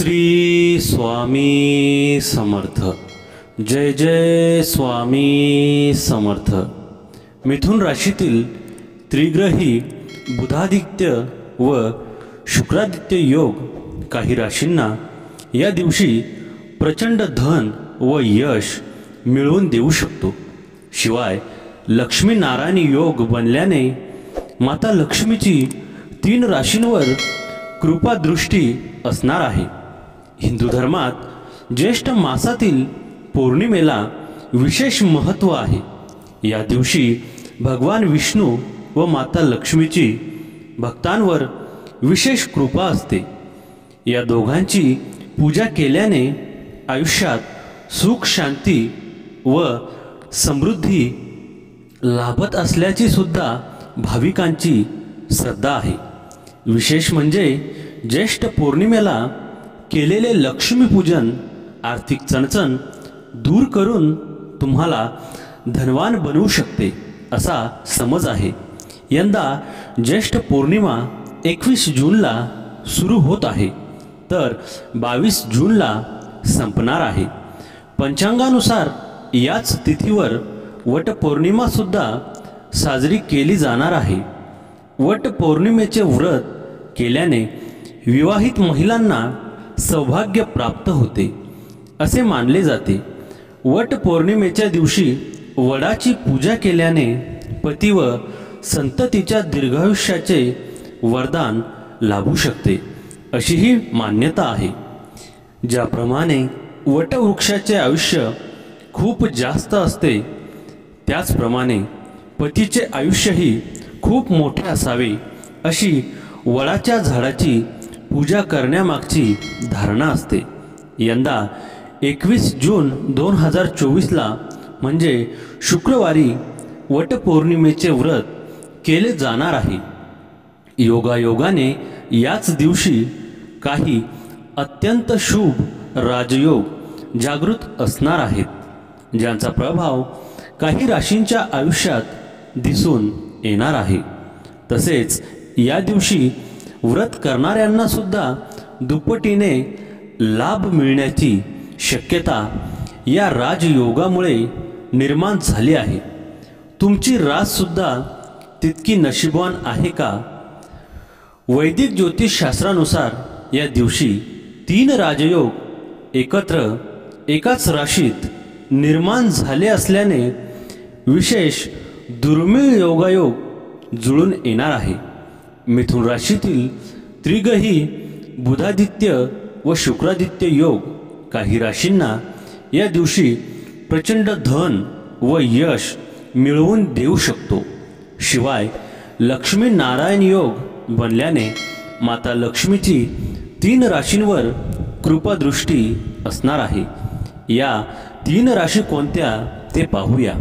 श्री स्वामी समर्थ। जय जय स्वामी समर्थ। मिथुन राशीतील त्रिग्रही बुधादित्य व शुक्रादित्य योग काही राशींना या दिवशी प्रचंड धन व यश मिळवून देऊ शकतो। शिवाय लक्ष्मी नारायण योग बनल्याने माता लक्ष्मीची 3 राशींवर कृपा दृष्टी असणार आहे। हिंदू धर्मात ज्येष्ठ मासातील पौर्णिमेला विशेष महत्त्व आहे। या दिवशी भगवान विष्णू व माता लक्ष्मीची भक्तांवर विशेष कृपा असते। या दोघांची पूजा केल्याने आयुष्यात सुख शांती व समृद्धी लाभत असल्याची सुद्धा भाविकांची श्रद्धा आहे। विशेष म्हणजे ज्येष्ठ पौर्णिमेला केलेले लक्ष्मीपूजन आर्थिक चणचण दूर करून तुम्हाला धनवान बनवू शकते असा समज आहे। यंदा ज्येष्ठ पौर्णिमा 21 जूनला सुरू होत आहे तर 22 जूनला संपणार आहे। पंचांगानुसार याच तिथीवर वटपौर्णिमा सुद्धा साजरी केली जाणार आहे। वटपौर्णिमेचे व्रत केल्याने विवाहित महिलांना सौभाग्य प्राप्त होते असे मानले जाते। वटपौर्णिमेच्या दिवशी वडाची पूजा केल्याने पती व संततीच्या दीर्घायुष्याचे वरदान लाभू शकते अशी ही मान्यता आहे। ज्याप्रमाणे वटवृक्षाचे आयुष्य खूप जास्त असते त्याचप्रमाणे पतीचे आयुष्यही खूप मोठे असावे अशी वडाच्या झाडाची पूजा करण्यामागची धारणा असते। यंदा 21 जून 2024ला म्हणजे शुक्रवारी वटपौर्णिमेचे व्रत केले जाणार आहे। योगायोगाने याच दिवशी काही अत्यंत शुभ राजयोग जागृत असणार आहेत ज्यांचा प्रभाव काही राशींच्या आयुष्यात दिसून येणार आहे। तसेच या दिवशी व्रत करणाऱ्यांना सुद्धा दुप्पटीने लाभ मिळण्याची शक्यता या राजयोगामुळे निर्माण झाली आहे। तुमची रास सुद्धा तितकी नशीबवान आहे का? वैदिक ज्योतिषशास्त्रानुसार या दिवशी 3 राजयोग एकत्र एकाच राशीत निर्माण झाले असल्याने विशेष दुर्मिळ योगायोग जुळून येणार आहे। मिथुन राशीतील त्रिग्रही बुधादित्य व शुक्रादित्य योग काही राशींना या दिवशी प्रचंड धन व यश मिळवून देऊ शकतो। शिवाय लक्ष्मी नारायण योग बनल्याने माता लक्ष्मीची 3 राशींवर कृपादृष्टी असणार आहे। या 3 राशी कोणत्या ते पाहूया।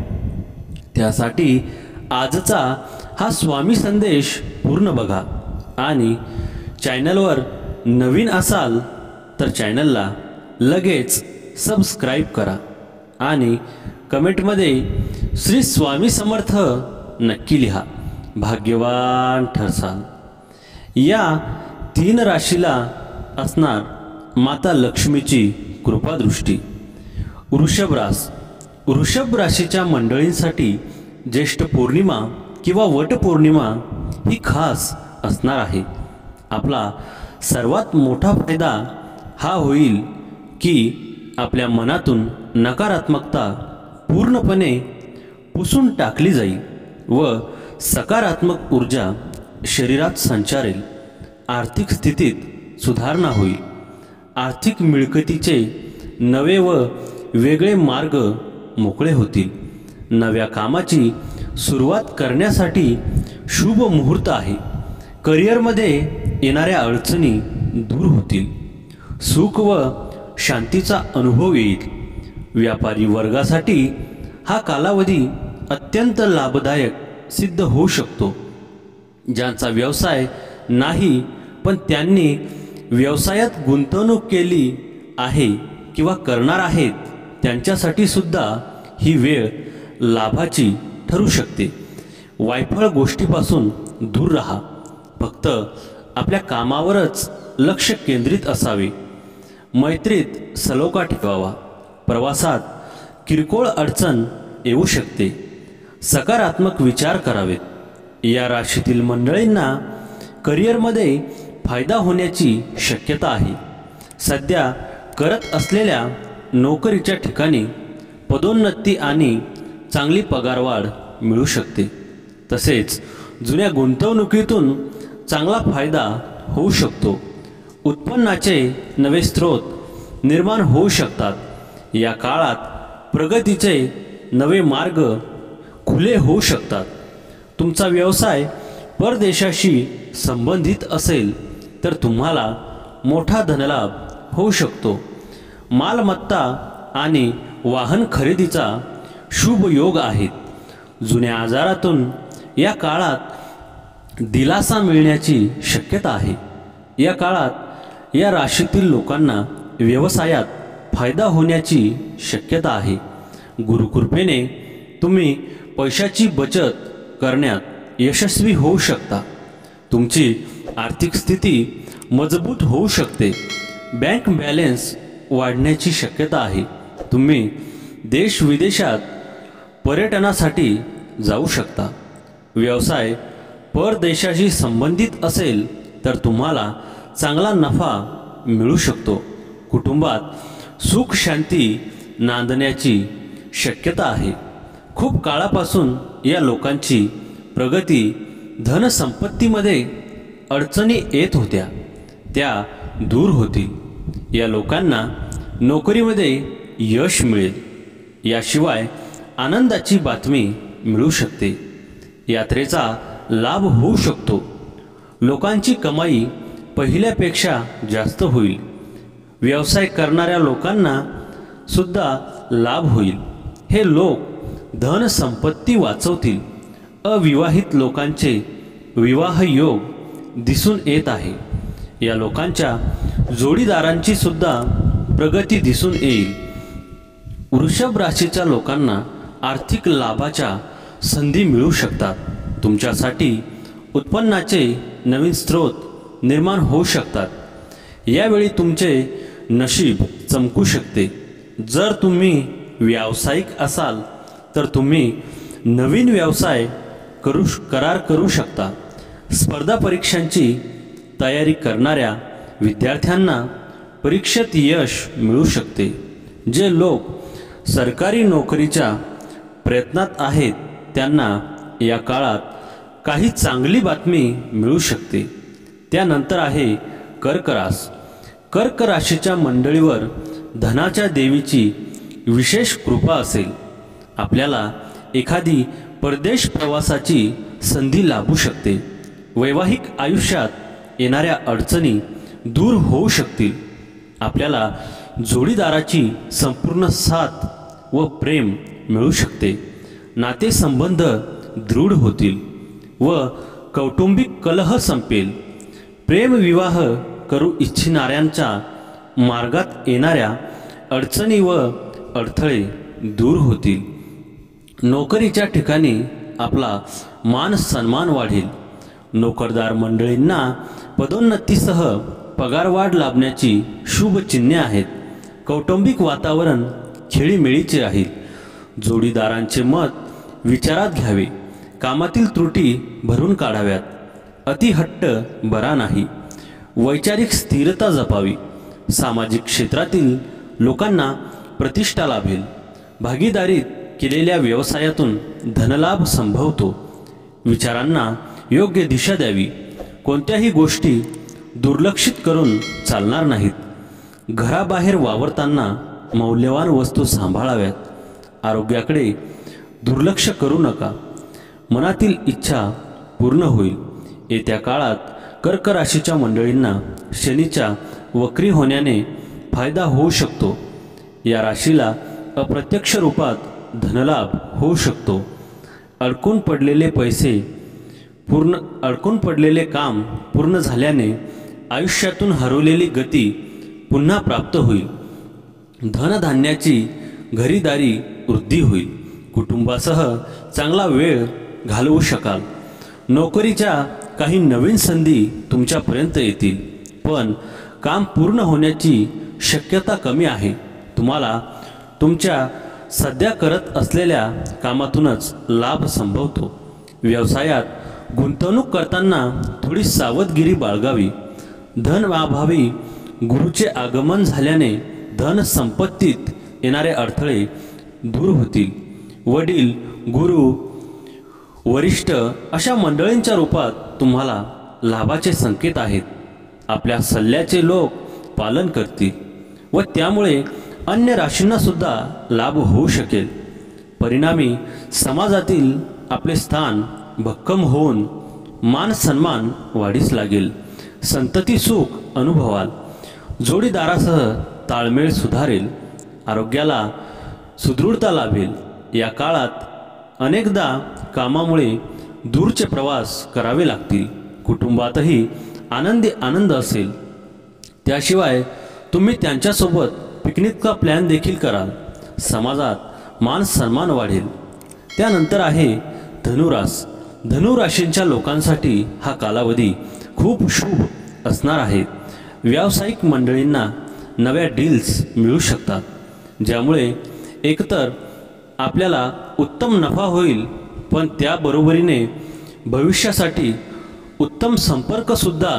त्यासाठी आजचा हा स्वामी संदेश पूर्ण बघा आणि चॅनलवर नवीन असाल तर चॅनलला लगेच सबस्क्राईब करा आणि कमेंटमध्ये श्री स्वामी समर्थ नक्की लिहा। भाग्यवान ठरसाल। या 3 राशीला असणार माता लक्ष्मीची कृपादृष्टी। वृषभ राशीच्या मंडळींसाठी ज्येष्ठ पौर्णिमा किंवा वटपौर्णिमा ही खास असणार आहे। आपला सर्वात मोठा फायदा हा होईल की आपल्या मनातून नकारात्मकता पूर्णपणे पुसून टाकली जाईल व सकारात्मक ऊर्जा शरीरात संचारेल। आर्थिक स्थितीत सुधारणा होईल। आर्थिक मिळकतीचे नवे व वेगळे मार्ग मोकळे होतील। नव्या कामाची सुरुवात करण्यासाठी शुभ मुहूर्त आहे। करिअरमध्ये येणाऱ्या अडचणी दूर होतील। सुख व शांतीचा अनुभव येईल। व्यापारी वर्गासाठी हा कालावधी अत्यंत लाभदायक सिद्ध होऊ शकतो। ज्यांचा व्यवसाय नाही पण त्यांनी व्यवसायात गुंतवणूक केली आहे किंवा करणार आहेत त्यांच्यासाठी सुद्धा ही वेळ लाभाची ठरू शकते। वायफळ गोष्टीपासून दूर राहा। फक्त आपल्या कामावरच लक्ष केंद्रित असावे। मैत्रीत सलोखा ठेवावा. प्रवासात किरकोळ अडचण येऊ शकते. सकारात्मक विचार करावेत. या राशीतील मंडळींना करिअरमध्ये फायदा होण्याची शक्यता आहे. सध्या करत असलेल्या नोकरीच्या ठिकाणी पदोन्नती आणि चांगली पगारवाढ मिळू शकते. तसेच जुन्या गुंतवणुकीतून चांगला फायदा होऊ शकतो. उत्पन्नाचे नवे स्रोत निर्माण होऊ शकतात. या काळात प्रगतीचे नवे मार्ग खुले होऊ शकतात. तुमचा व्यवसाय परदेशाशी संबंधित असेल तर तुम्हाला मोठा धनलाभ होऊ शकतो. मालमत्ता आणि वाहन खरेदीचा शुभ योग आहेत. जुन्या आजारातून या काळात दिलासा मिळण्याची शक्यता आहे. या काळात या राशीतील लोकांना व्यवसायात फायदा होण्याची शक्यता आहे. गुरुकृपेने तुम्ही पैशाची बचत करण्यात यशस्वी होऊ शकता. तुमची आर्थिक स्थिती मजबूत होऊ शकते. बँक बॅलन्स वाढण्याची शक्यता आहे. तुम्ही देश विदेशात पर्यटनासाठी जाऊ शकता. व्यवसाय परदेशाशी संबंधित असेल तर तुम्हाला चांगला नफा मिळू शकतो. कुटुंबात सुख शांती नांदण्याची शक्यता आहे. खूप काळापासून या लोकांची प्रगती धनसंपत्तीमध्ये अडचणी येत होत्या त्या दूर होतील. या लोकांना नोकरीमध्ये यश मिळेल. याशिवाय आनंदाची बातमी मिळू शकते. यात्रेचा लाभ होऊ शकतो. लोकांची कमाई पहिल्यापेक्षा जास्त होईल. व्यवसाय करणाऱ्या लोकांना सुद्धा लाभ होईल. हे लोक धनसंपत्ती वाचवतील. अविवाहित लोकांचे विवाह योग दिसून येत आहे. या लोकांच्या जोडीदारांची सुद्धा प्रगती दिसून येईल. वृषभ राशीच्या लोकांना आर्थिक लाभाच्या संधी मिळू शकतात. तुमच्यासाठी उत्पन्नाचे नवीन स्रोत निर्माण होऊ शकतात. यावेळी तुमचे नशीब चमकू शकते. जर तुम्ही व्यावसायिक असाल तर तुम्ही नवीन व्यवसाय करार करू शकता. स्पर्धा परीक्षांची तयारी करणाऱ्या विद्यार्थ्यांना परीक्षेत यश मिळू शकते. जे लोक सरकारी नोकरीच्या प्रयत्नात आहेत त्यांना या काळात काही चांगली बातमी मिळू शकते. त्यानंतर आहे कर्क रास. कर्क राशीच्या मंडळीवर धनाच्या देवीची विशेष कृपा असेल. आपल्याला एखादी परदेश प्रवासाची संधी लाभू शकते. वैवाहिक आयुष्यात येणाऱ्या अडचणी दूर होऊ शकतील. आपल्याला जोडीदाराची संपूर्ण साथ व प्रेम मिळू शकते. नातेसंबंध दृढ होतील व कौटुंबिक कलह संपेल. प्रेमविवाह करू इच्छिणाऱ्यांच्या मार्गात येणाऱ्या अडचणी व अडथळे दूर होतील. नोकरीच्या ठिकाणी आपला मान सन्मान वाढेल. नोकरदार मंडळींना पदोन्नतीसह पगारवाढ लाभण्याची शुभ चिन्हे आहेत. कौटुंबिक वातावरण खेळीमेळीचे राहील. जोडीदारांचे मत विचारात घ्यावे. कामातील त्रुटी भरून काढाव्यात. अतिहट्ट बरा नाही. वैचारिक स्थिरता जपावी. सामाजिक क्षेत्रातील लोकांना प्रतिष्ठा लाभेल. भागीदारीत केलेल्या व्यवसायातून धनलाभ संभवतो. विचारांना योग्य दिशा द्यावी. कोणत्याही गोष्टी दुर्लक्षित करून चालणार नाहीत. घराबाहेर वावरताना मौल्यवान वस्तू सांभाळाव्यात. आरोग्याकडे दुर्लक्ष करू नका. मनातील इच्छा पूर्ण होईल. येत्या काळात कर्क राशीच्या मंडळींना शनीच्या वक्री होण्याने फायदा होऊ शकतो. या राशीला अप्रत्यक्ष रूपात धनलाभ होऊ शकतो. अडकून पडलेले काम पूर्ण झाल्याने आयुष्यातून हरवलेली गती पुन्हा प्राप्त होईल. धनधान्याची घरीदारी वृद्धी होईल. कुटुंबासह चांगला वेळ घालवू शकाल. नोकरीच्या काही नवीन संधी तुमच्यापर्यंत येतील. पण काम पूर्ण होण्याची शक्यता कमी आहे. तुम्हाला तुमच्या सध्या करत असलेल्या कामातूनच लाभ संभवतो. व्यवसायात गुंतवणूक करताना थोडी सावधगिरी बाळगावी. धनअभावी गुरुचे आगमन झाल्याने धन संपत्तीत येणारे अडथळे दूर होतील. वडील, गुरु, वरिष्ठ अशा मंडळींच्या रूपात तुम्हाला लाभाचे संकेत आहेत. आपल्या सल्ल्याचे लोक पालन करतील व त्यामुळे अन्य राशींना सुद्धा लाभ होऊ शकेल. परिणामी समाजातील आपले स्थान भक्कम होऊन मान सन्मान वाढीस लागेल. संतती सुख अनुभवाल. जोडीदारासह ताळमेळ सुधारेल. आरोग्याला सुदृढता लाभेल. या काळात अनेकदा कामामुळे दूरचे प्रवास करावे लागतील. कुटुंबातही आनंद असेल. त्याशिवाय तुम्ही त्यांच्यासोबत पिकनिकचा प्लॅन देखील कराल. समाजात मान सन्मान वाढेल. त्यानंतर आहे धनुरास. धनुराशींच्या लोकांसाठी हा कालावधी खूप शुभ असणार आहे. व्यावसायिक मंडळींना नव्या डील्स मिळू शकतात, ज्यामुळे एकतर आपल्याला उत्तम नफा होईल, पण त्याबरोबरीने भविष्यासाठी उत्तम संपर्कसुद्धा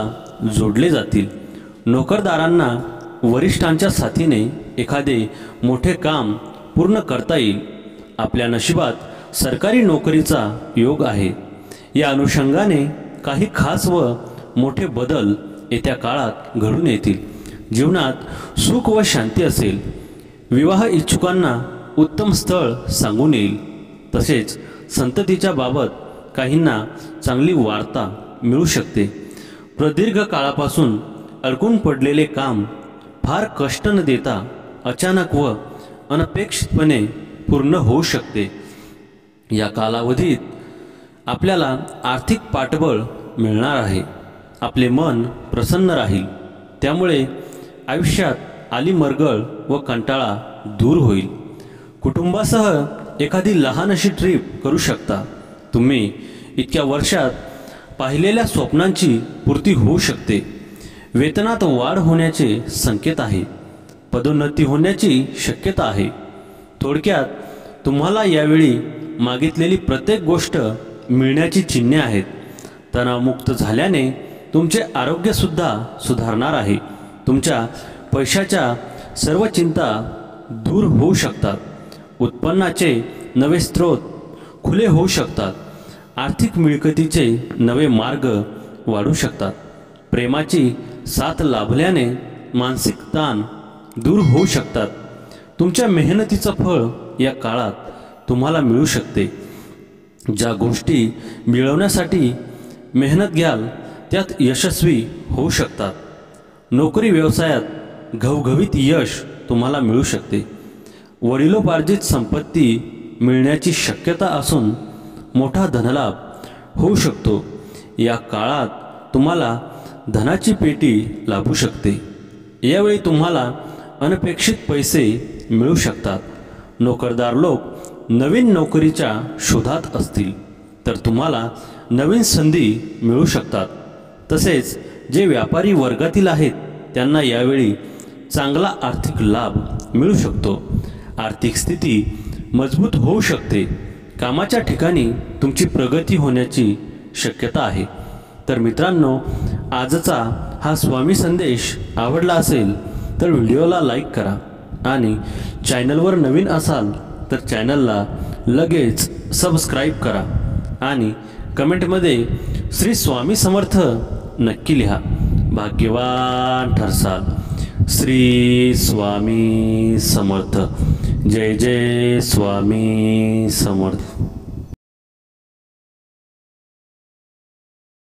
जोडले जातील. नोकरदारांना वरिष्ठांच्या साथीने एखादे मोठे काम पूर्ण करता येईल. आपल्या नशिबात सरकारी नोकरीचा योग आहे. या अनुषंगाने काही खास व मोठे बदल येत्या काळात घडून येतील. जीवनात सुख व शांती असेल. विवाह इच्छुकांना उत्तम स्थळ सांगून येईल. तसेच संततीच्या बाबत काहींना चांगली वार्ता मिळू शकते. प्रदीर्घ काळापासून अडकून पडलेले काम फार कष्ट न देता अचानक व अनपेक्षितपणे पूर्ण होऊ शकते. या कालावधीत आपल्याला आर्थिक पाठबळ मिळणार आहे. आपले मन प्रसन्न राहील. त्यामुळे आयुष्यात आलीमरगळ व कंटाळा दूर होईल. कुटुंबासह एखादी लहान अशी ट्रिप करू शकता. तुम्ही इतक्या वर्षात पाहिलेल्या स्वप्नांची पूर्ती होऊ शकते. वेतनात वाढ होण्याचे संकेत आहे. पदोन्नती होण्याची शक्यता आहे. थोडक्यात तुम्हाला यावेळी मागितलेली प्रत्येक गोष्ट मिळण्याची चिन्हे आहेत. तणावमुक्त झाल्याने तुमचे आरोग्यसुद्धा सुधारणार आहे. तुमच्या पैशाच्या सर्व चिंता दूर होऊ शकतात. उत्पन्नाचे नवे स्रोत खुले होऊ शकतात. आर्थिक मिळकतीचे नवे मार्ग वाढू शकतात. प्रेमाची साथ लाभल्याने मानसिक ताण दूर होऊ शकतात. तुमच्या मेहनतीचं फळ या काळात तुम्हाला मिळू शकते. ज्या गोष्टी मिळवण्यासाठी मेहनत घ्याल त्यात यशस्वी होऊ शकतात. नोकरी व्यवसायात घवघवीत यश तुम्हाला मिळू शकते. वडिलोपार्जित संपत्ती मिळण्याची शक्यता असून मोठा धनलाभ होऊ शकतो. या काळात तुम्हाला धनाची पेटी लाभू शकते. यावेळी तुम्हाला अनपेक्षित पैसे मिळू शकतात. नोकरदार लोक नवीन नोकरीच्या शोधात असतील तर तुम्हाला नवीन संधी मिळू शकतात. तसेच जे व्यापारी वर्गातील आहेत त्यांना यावेळी चांगला आर्थिक लाभ मिळू शकतो. आर्थिक स्थिती मजबूत होऊ शकते. कामाच्या ठिकाणी तुमची प्रगती होण्याची शक्यता आहे. तर मित्रांनो, आजचा हा स्वामी संदेश आवडला असेल तर व्हिडिओला लाईक करा आणि चॅनलवर नवीन असाल तर चॅनलला लगेच सबस्क्राईब करा आणि कमेंटमध्ये श्री स्वामी समर्थ नक्की लिहा. भाग्यवान ठरसाल. श्री स्वामी समर्थ. जय जय स्वामी समर्थ.